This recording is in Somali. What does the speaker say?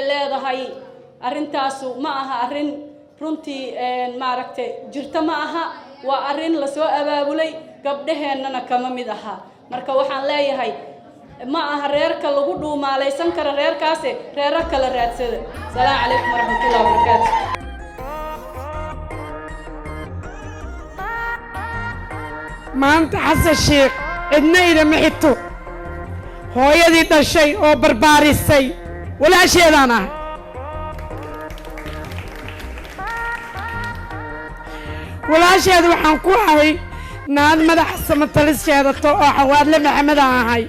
leedahay هاي أرنتاسو معها أرن runtii maaragtay jirta ma aha waa arin la soo abaabulay gabdhaheennana kama mid aha marka waxaan leeyahay ma aha reerka lagu dhuumaalaysan kara reerkaas reero kala raadsada salaamu calaykum waraxmatullaahi wabarakaatuh maanta xasan sheekh cidna idama xigto hooyadii dhashay oo barbaarisay walaasheedaan ahay walaasheed waxaan ku ahay naad madaxa samatalis sheedato oo xawaadle maxamed aan ahay